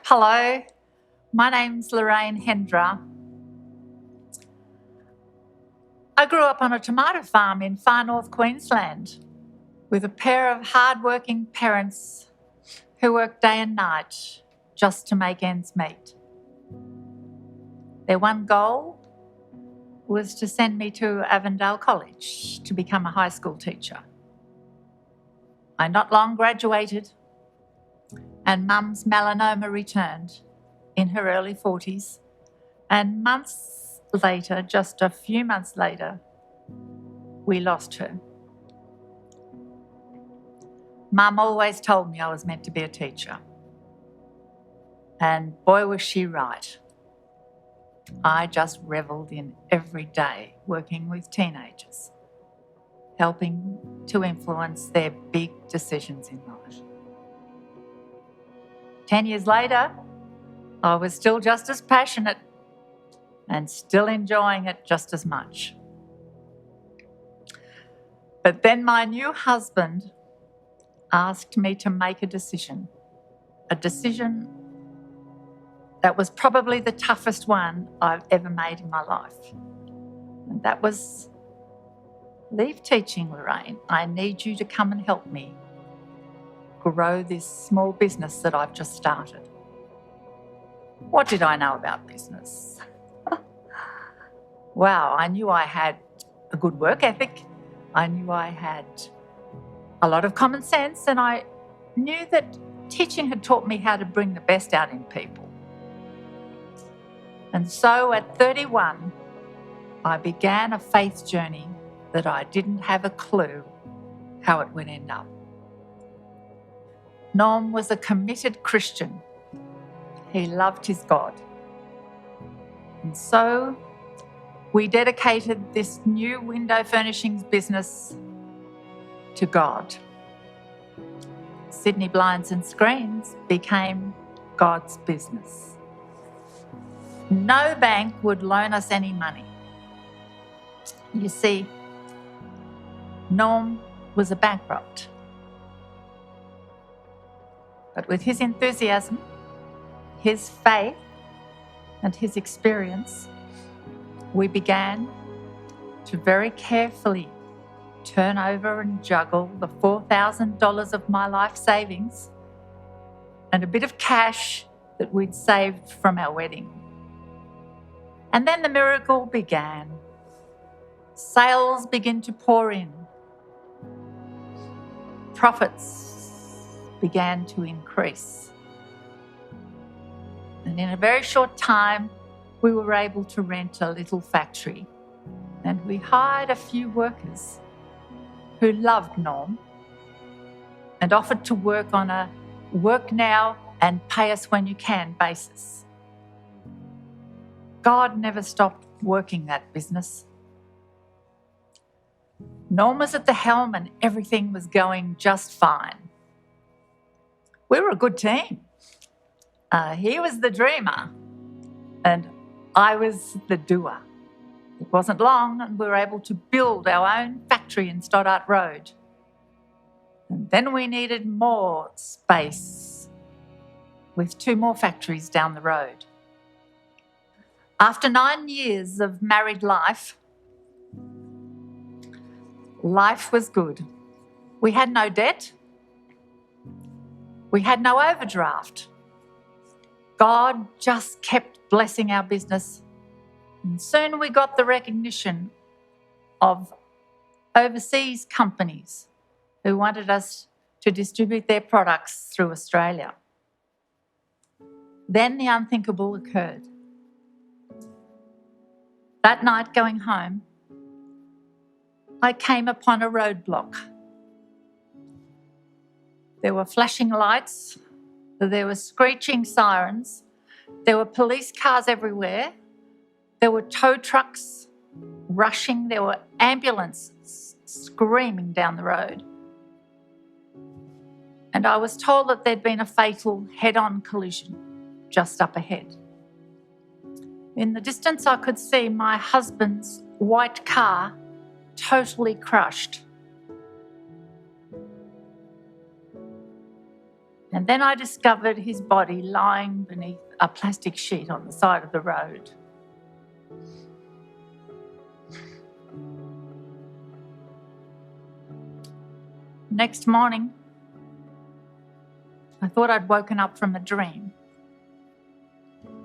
Hello, my name's Lorraine Hendra. I grew up on a tomato farm in far north Queensland with a pair of hard-working parents who worked day and night just to make ends meet. Their one goal was to send me to Avondale College to become a high school teacher. I not long graduated and Mum's melanoma returned in her early 40s, and months later, just a few months later, we lost her. Mum always told me I was meant to be a teacher, and boy was she right. I just revelled in every day working with teenagers, helping to influence their big decisions in life. 10 years later, I was still just as passionate and still enjoying it just as much. But then my new husband asked me to make a decision that was probably the toughest one I've ever made in my life. And that was, leave teaching, Lorraine. I need you to come and help me grow this small business that I've just started. What did I know about business? Wow, I knew I had a good work ethic. I knew I had a lot of common sense, and I knew that teaching had taught me how to bring the best out in people. And so at 31, I began a faith journey that I didn't have a clue how it would end up. Norm was a committed Christian. He loved his God. And so we dedicated this new window furnishings business to God. Sydney Blinds and Screens became God's business. No bank would loan us any money. You see, Norm was a bankrupt. But with his enthusiasm, his faith, and his experience, we began to very carefully turn over and juggle the $4,000 of my life savings and a bit of cash that we'd saved from our wedding. And then the miracle began. Sales began to pour in. Profits began to increase. And in a very short time, we were able to rent a little factory, and we hired a few workers who loved Norm and offered to work on a work now and pay us when you can basis. God never stopped working that business. Norm was at the helm and everything was going just fine. We were a good team. He was the dreamer and I was the doer. It wasn't long and we were able to build our own factory in Stoddart Road. And then we needed more space with 2 more factories down the road. After 9 years of married life, life was good. We had no debt. We had no overdraft. God just kept blessing our business. And soon we got the recognition of overseas companies who wanted us to distribute their products through Australia. Then the unthinkable occurred. That night going home, I came upon a roadblock. There were flashing lights, there were screeching sirens, there were police cars everywhere, there were tow trucks rushing, there were ambulances screaming down the road. And I was told that there'd been a fatal head-on collision just up ahead. In the distance, I could see my husband's white car totally crushed. And then I discovered his body lying beneath a plastic sheet on the side of the road. Next morning, I thought I'd woken up from a dream,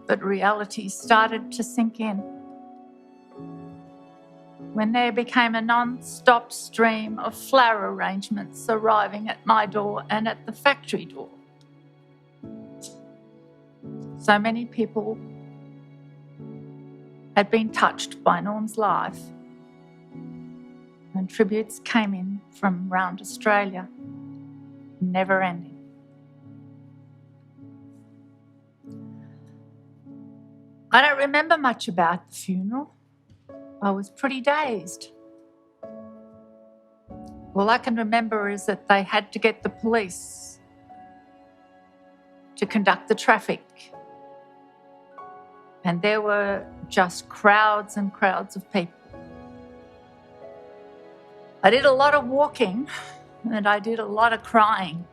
but reality started to sink in when there became a non-stop stream of flower arrangements arriving at my door and at the factory door. So many people had been touched by Norm's life, and tributes came in from around Australia, never ending. I don't remember much about the funeral. I was pretty dazed. All I can remember is that they had to get the police to conduct the traffic. And there were just crowds and crowds of people. I did a lot of walking and I did a lot of crying.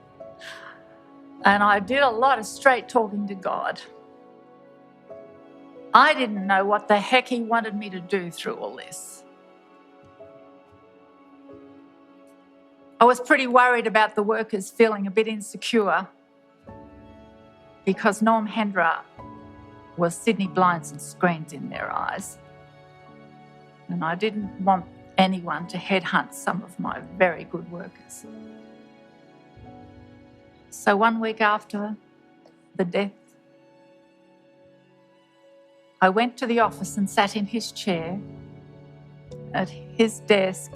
And I did a lot of straight talking to God. I didn't know what the heck he wanted me to do through all this. I was pretty worried about the workers feeling a bit insecure because Lorraine Hendra was Sydney blinds and screens in their eyes. And I didn't want anyone to headhunt some of my very good workers. So 1 week after the death, I went to the office and sat in his chair at his desk.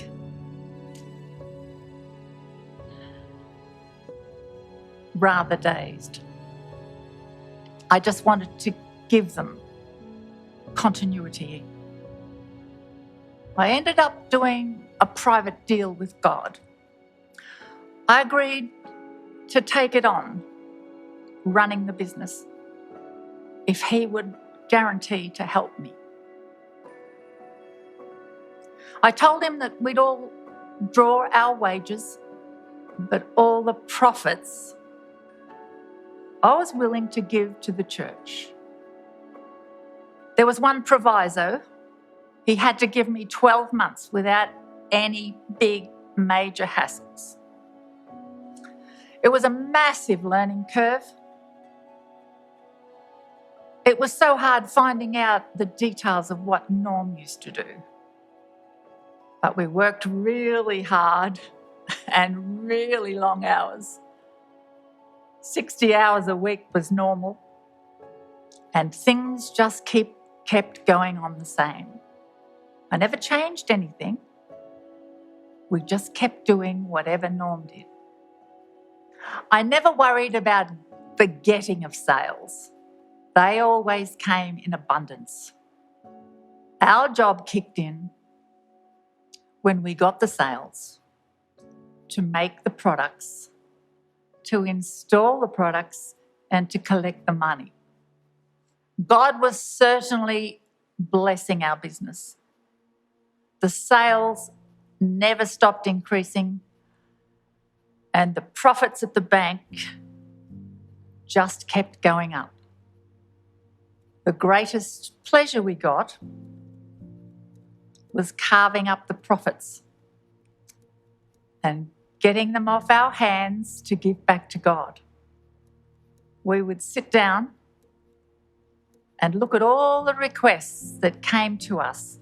Rather dazed. I just wanted to give them continuity. I ended up doing a private deal with God. I agreed to take it on, running the business, if he would guarantee to help me. I told him that we'd all draw our wages, but all the profits I was willing to give to the church. There was one proviso. He had to give me 12 months without any big major hassles. It was a massive learning curve. It was so hard finding out the details of what Norm used to do. But we worked really hard and really long hours. 60 hours a week was normal, and things just kept going on the same. I never changed anything. We just kept doing whatever Norm did. I never worried about the getting of sales. They always came in abundance. Our job kicked in when we got the sales, to make the products, to install the products, and to collect the money. God was certainly blessing our business. The sales never stopped increasing, and the profits at the bank just kept going up. The greatest pleasure we got was carving up the profits and getting them off our hands to give back to God. We would sit down and look at all the requests that came to us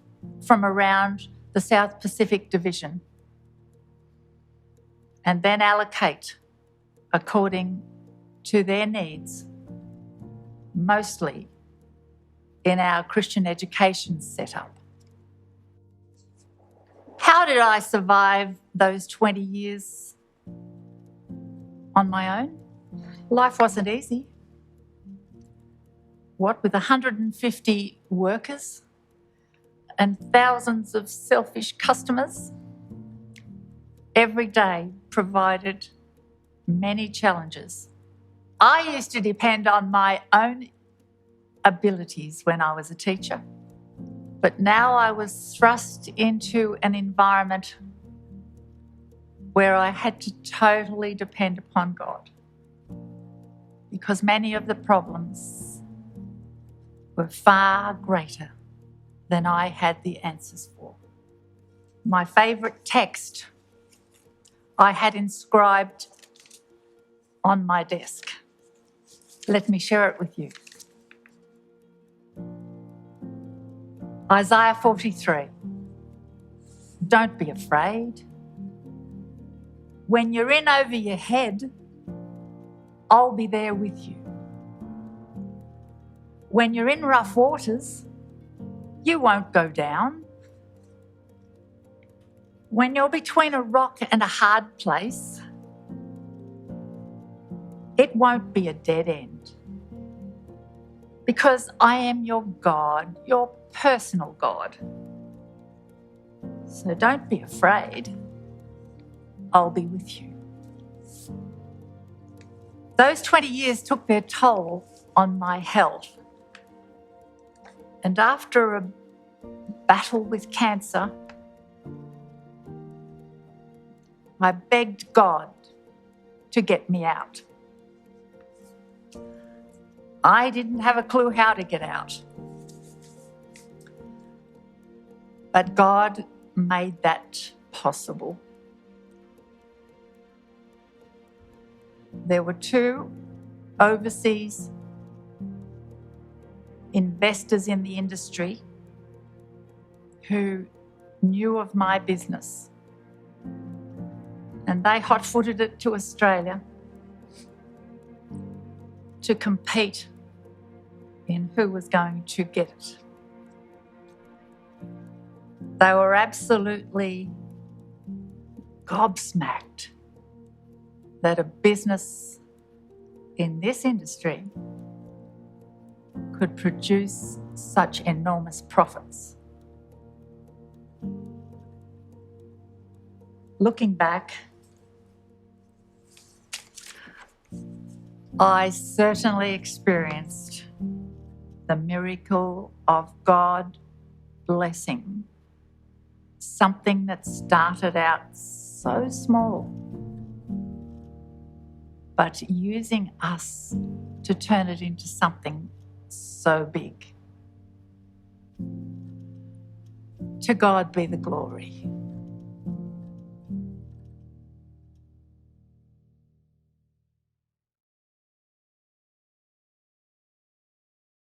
from around the South Pacific Division and then allocate according to their needs, mostly in our Christian education setup. How did I survive those 20 years on my own? Life wasn't easy. What with 150 workers and thousands of selfish customers? Every day provided many challenges. I used to depend on my own abilities when I was a teacher. But now I was thrust into an environment where I had to totally depend upon God. because many of the problems were far greater than I had the answers for. My favourite text I had inscribed on my desk. Let me share it with you. Isaiah 43. Don't be afraid. When you're in over your head, I'll be there with you. When you're in rough waters, you won't go down. When you're between a rock and a hard place, it won't be a dead end. Because I am your God, your personal God. So don't be afraid. I'll be with you. Those 20 years took their toll on my health. And after a battle with cancer, I begged God to get me out. I didn't have a clue how to get out. But God made that possible. There were 2 overseas investors in the industry who knew of my business, and they hot-footed it to Australia to compete in who was going to get it. They were absolutely gobsmacked that a business in this industry could produce such enormous profits. Looking back, I certainly experienced the miracle of God blessing something that started out so small, but using us to turn it into something so big. To God be the glory.